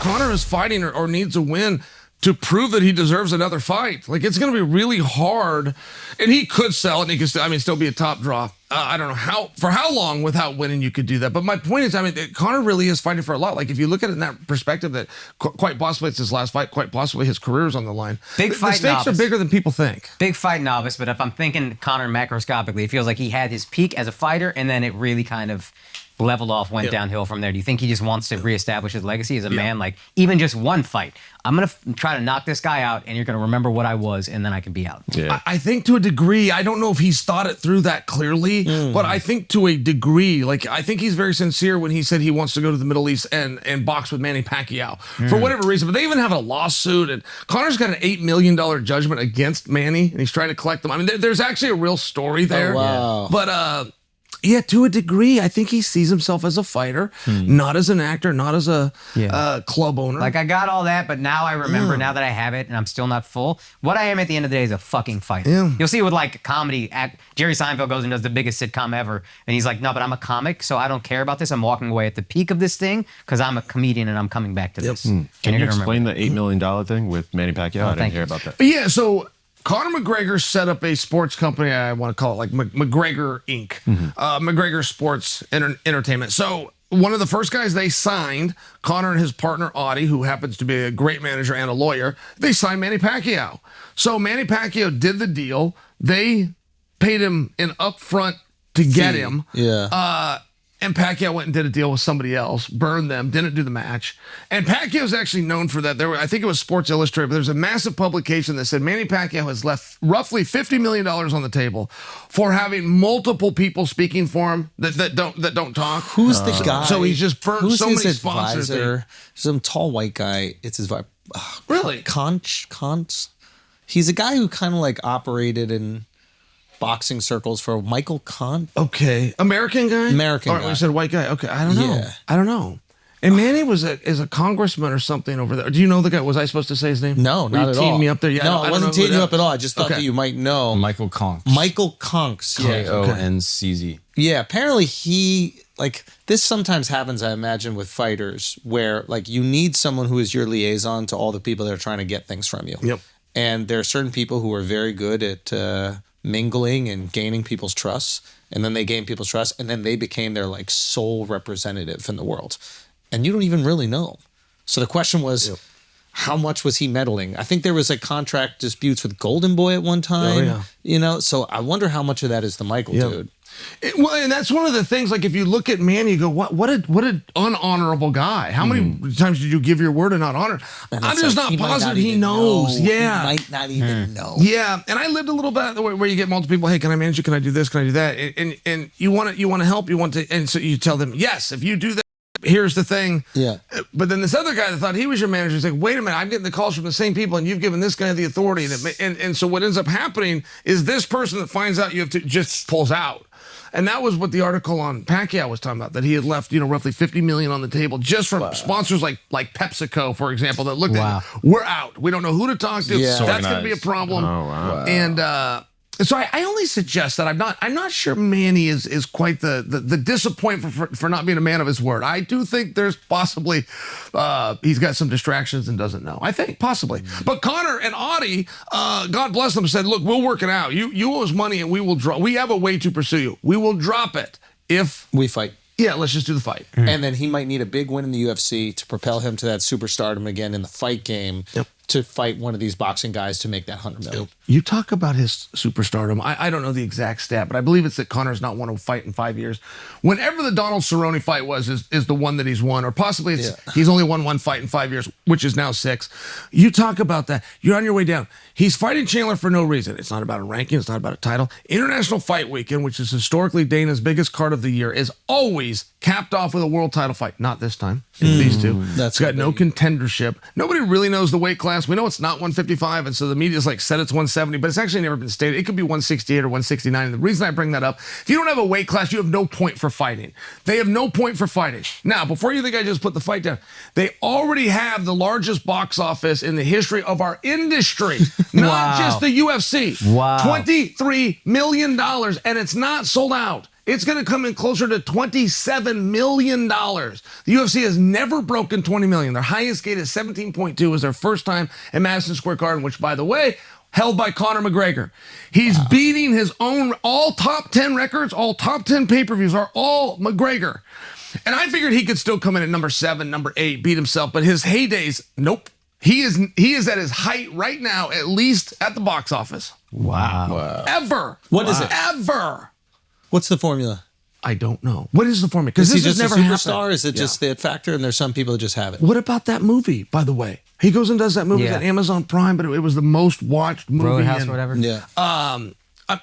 Conor is fighting or needs a win to prove that he deserves another fight. Like, it's going to be really hard. And he could sell it, and he could still be a top draw. I don't know for how long without winning you could do that. But my point is, Conor really is fighting for a lot. Like, if you look at it in that perspective, that quite possibly it's his last fight, quite possibly his career is on the line. Big fight The stakes novice. are bigger than people think. Big fight novice, but if I'm thinking Conor macroscopically, it feels like he had his peak as a fighter, and then it really kind of leveled off, went downhill from there. Do you think he just wants to reestablish his legacy as a man? Like, even just one fight, I'm going to try to knock this guy out, and you're going to remember what I was, and then I can be out. Yeah. I think to a degree, I don't know if he's thought it through that clearly, but I think to a degree, like, I think he's very sincere when he said he wants to go to the Middle East and box with Manny Pacquiao for whatever reason. But they even have a lawsuit, and Conor's got an $8 million judgment against Manny, and he's trying to collect them. I mean, there's actually a real story there. Oh, wow. But, yeah, to a degree, I think he sees himself as a fighter, not as an actor, not as a club owner. Like, I got all that, but now I remember, now that I have it and I'm still not full, what I am at the end of the day is a fucking fighter. Yeah. You'll see with, like, comedy, Jerry Seinfeld goes and does the biggest sitcom ever, and he's like, no, but I'm a comic, so I don't care about this. I'm walking away at the peak of this thing because I'm a comedian and I'm coming back to this. Can you explain the $8 million thing with Manny Pacquiao? I didn't hear about that. But yeah, so Conor McGregor set up a sports company, I want to call it like McGregor Inc., McGregor Sports Entertainment. So one of the first guys they signed, Conor and his partner Audie, who happens to be a great manager and a lawyer, they signed Manny Pacquiao. So Manny Pacquiao did the deal. They paid him an upfront to get him. Yeah. And Pacquiao went and did a deal with somebody else, burned them, didn't do the match. And Pacquiao's actually known for that. I think it was Sports Illustrated, but there's a massive publication that said Manny Pacquiao has left roughly $50 million on the table for having multiple people speaking for him that don't talk. Who's the guy? So he's just burnt so many his sponsors. advisor? Some tall white guy. It's his advisor. Really? Conch? He's a guy who kind of like operated in boxing circles for Michael Conch. Okay. American guy? American Or guy. you said white guy. Okay, I don't know. Yeah. I don't know. And Manny is a congressman or something over there. Do you know the guy? Was I supposed to say his name? No, Were not you at teeing all. me up there? Yeah, no, I I don't wasn't know who teeing you that- up at all. I just thought that you might know. Michael Conch. Michael Conch. Yeah. K-O-N-C-Z. Yeah, apparently he, like, this sometimes happens, I imagine, with fighters where, like, you need someone who is your liaison to all the people that are trying to get things from you. Yep. And there are certain people who are very good at mingling and gaining people's trust. And then they gain people's trust, and then they became their, like, sole representative in the world. And you don't even really know them. So the question was, how much was he meddling? I think there was, like, contract disputes with Golden Boy at one time. Oh, yeah. You know, so I wonder how much of that is the Michael dude. Well, and that's one of the things. Like, if you look at Manny, you go, "What an unhonorable guy! How many times did you give your word and not honor?" And I'm it's just like, not he might positive not he even knows. know. Yeah, He might not even know. yeah. And I lived a little bit where you get multiple people. Hey, can I manage you? Can I do this? Can I do that? And you want to help. You want to, and so you tell them, yes, if you do that. Here's the thing. Yeah. But then this other guy that thought he was your manager is like, wait a minute, I'm getting the calls from the same people, and you've given this guy the authority. And so what ends up happening is this person that finds out you have to just pulls out. And that was what the article on Pacquiao was talking about, that he had left, roughly $50 million on the table just from sponsors like PepsiCo, for example, that looked at it. We're out. We don't know who to talk to. Yeah. That's going to be a problem. Oh, wow. And so I only suggest that I'm not sure Manny is quite the disappointment for not being a man of his word. I do think there's possibly he's got some distractions and doesn't know. I think possibly. But Conor and Audie, God bless them, said, look, we'll work it out. You owe us money and we will drop. We have a way to pursue you. We will drop it if We fight. Yeah, let's just do the fight. And then he might need a big win in the UFC to propel him to that superstardom again in the fight game to fight one of these boxing guys to make that $100 million. You talk about his superstardom. I don't know the exact stat, but I believe it's that Conor's not won a fight in 5 years. Whenever the Donald Cerrone fight is the one that he's won, or possibly he's only won one fight in 5 years, which is now 6. You talk about that. You're on your way down. He's fighting Chandler for no reason. It's not about a ranking. It's not about a title. International Fight Weekend, which is historically Dana's biggest card of the year, is always capped off with a world title fight. Not this time. It's these two. It's got no contendership. Nobody really knows the weight class. We know it's not 155, and so the media's like said it's 170, but it's actually never been stated. It could be 168 or 169. And the reason I bring that up, if you don't have a weight class, you have no point for fighting. They have no point for fighting. Now, before you think I just put the fight down, they already have the largest box office in the history of our industry, not just the UFC. Wow. $23 million, and it's not sold out. It's going to come in closer to $27 million. The UFC has never broken $20 million. Their highest gate is 17.2. Was their first time at Madison Square Garden, which, by the way, held by Conor McGregor. He's beating his own, all top 10 records, all top 10 pay-per-views are all McGregor. And I figured he could still come in at number 7, number 8, beat himself, but his heydays, nope. He is at his height right now, at least at the box office. Wow. Ever. What is it? Ever. What's the formula? I don't know. What is the formula? Because Is he this has just never a happened. superstar? Is it just the it factor? And there's some people that just have it. What about that movie, by the way? He goes and does that movie on Amazon Prime, but it was the most watched movie. Roadhouse in- or whatever. Yeah.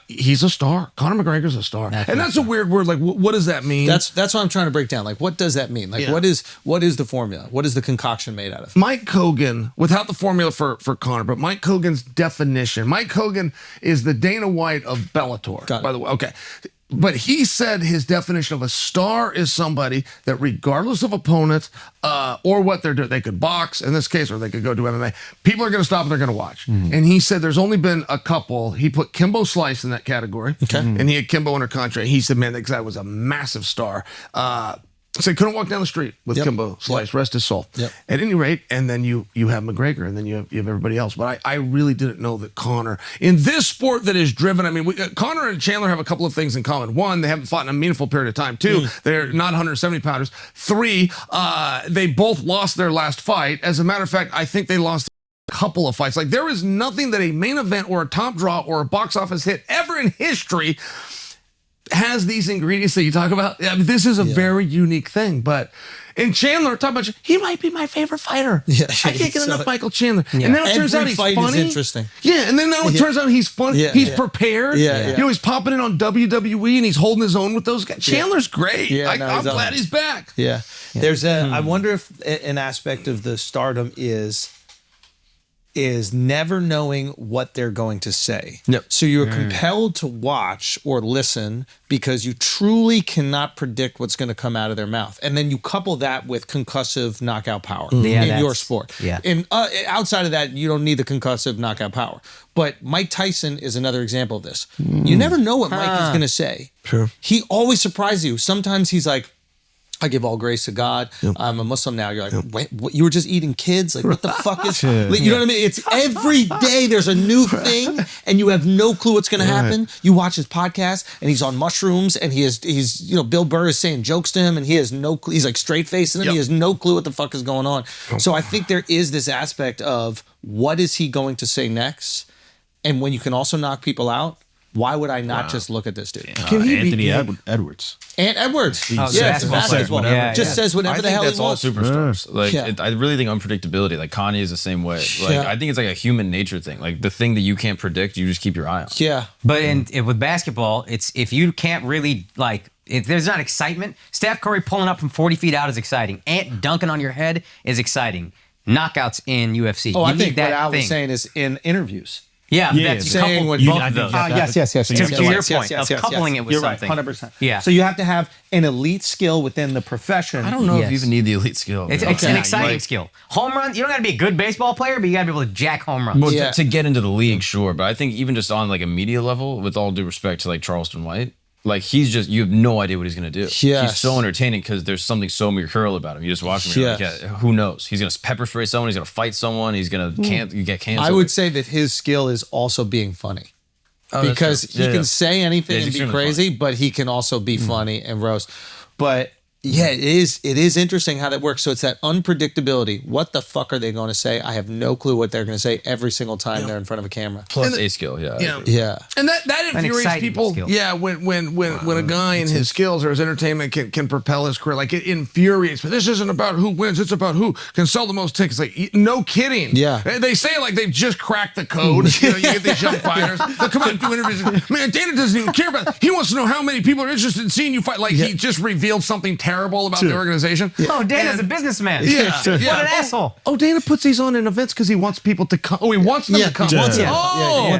He's a star. Conor McGregor's a star. And that's a weird word. Like, what does that mean? That's what I'm trying to break down. Like, what does that mean? Like, what is the formula? What is the concoction made out of? Mike Hogan, without the formula for Conor, but Mike Hogan's definition. Mike Hogan is the Dana White of Bellator, Got it. by the way. Okay. But he said his definition of a star is somebody that, regardless of opponent or what they're doing, they could box in this case, or they could go do MMA. People are going to stop and they're going to watch. And he said there's only been a couple. He put Kimbo Slice in that category. Okay. And he had Kimbo under contract. He said, man, that guy was a massive star. So he couldn't walk down the street with Kimbo Slice, rest his soul. Yep. At any rate, and then you have McGregor, and then you have everybody else. But I really didn't know that Conor, in this sport that is driven, I mean, Conor and Chandler have a couple of things in common. One, they haven't fought in a meaningful period of time. Two, they're not 170 pounders. Three, they both lost their last fight. As a matter of fact, I think they lost a couple of fights. Like, there is nothing that a main event or a top draw or a box office hit ever in history has these ingredients that you talk about. I mean, this is a very unique thing. But in Chandler, talking about, he might be my favorite fighter. Yeah, I can't get so- Enough Michael Chandler. And now it turns out he's Every fight funny. is interesting. Yeah, and then now it turns out he's funny. Yeah, he's yeah. prepared. Yeah. You know, he's popping in on WWE and he's holding his own with those guys. Chandler's great. Yeah, I'm he's glad on. he's back. Yeah. There's a I wonder if an aspect of the stardom is never knowing what they're going to say. Yep. So you're compelled to watch or listen because you truly cannot predict what's going to come out of their mouth. And then you couple that with concussive knockout power in your that's- sport. yeah. And outside of that, you don't need the concussive knockout power. But Mike Tyson is another example of this. You never know what Mike is going to say. Sure. He always surprises you. Sometimes he's like, I give all grace to God. I'm a Muslim now. You're like, wait, what, you were just eating kids? Like, what the fuck is? Like, you know what I mean? It's every day there's a new thing, and you have no clue what's going to happen. You watch his podcast, and he's on mushrooms, and he's Bill Burr is saying jokes to him, and he has no clue. He's like straight facing him. He has no clue what the fuck is going on. So I think there is this aspect of what is he going to say next, and when you can also knock people out. Why would I not just look at this dude? Can he Anthony be- Edwards. And Edwards. Oh, yeah, basketball basketball. player. Yeah, Just yeah. says whatever I the think hell that's he all wants. superstars. Like, Yeah. I really think unpredictability. Like Kanye is the same way. Like, Yeah. I think it's like a human nature thing. Like the thing that you can't predict, you just keep your eye on. Yeah. But with basketball, it's if you can't really if there's not excitement, Steph Curry pulling up from 40 feet out is exciting. Ant dunking on your head is exciting. Knockouts in UFC. Oh, you I need think what that Al was thing. saying is in interviews. Yeah, Yeah, that's saying coupled what both you- of I think those. that- Yes. To your point of coupling it with You're right, something. 100%. Yeah. So you have to have an elite skill within the profession. I don't know if Yes. you even need the elite skill. It's man. an exciting Like, skill. Home run, you don't got to be a good baseball player, but you got to be able to jack home runs. Well, Yeah. to get into the league, sure, but I think even just on like a media level, with all due respect to like Charleston White, like you have no idea what he's gonna do. Yes. He's so entertaining because there's something so mercurial about him. You just watch him, you're like, Yes. yeah, who knows? He's gonna pepper spray someone. He's gonna fight someone. He's gonna get canceled. I would say that his skill is also being funny. that's Because true. he Yeah, can yeah. say anything Yeah, and he's be extremely crazy, but he can also be funny and roast. But yeah, it is interesting how that works. So it's that unpredictability. What the fuck are they going to say? I have no clue what they're going to say every single time they're in front of a camera. Plus a skill, yeah. Yeah. Yeah. And that infuriates exciting people. skill. Yeah, when a guy and his skills or his entertainment can propel his career, like it infuriates. But this isn't about who wins; it's about who can sell the most tickets. Like, no kidding. Yeah. They say it like they've just cracked the code. You get these young fighters. They'll come out and do interviews. Man, Dana doesn't even care about. He wants to know how many people are interested in seeing you fight. Like he just revealed something terrible about the organization. Oh, Dana's a businessman. Yeah, What an yeah. asshole. Oh, Dana puts these on in events because he wants people to come. Oh, he wants them to come. Yeah. Oh, Yeah.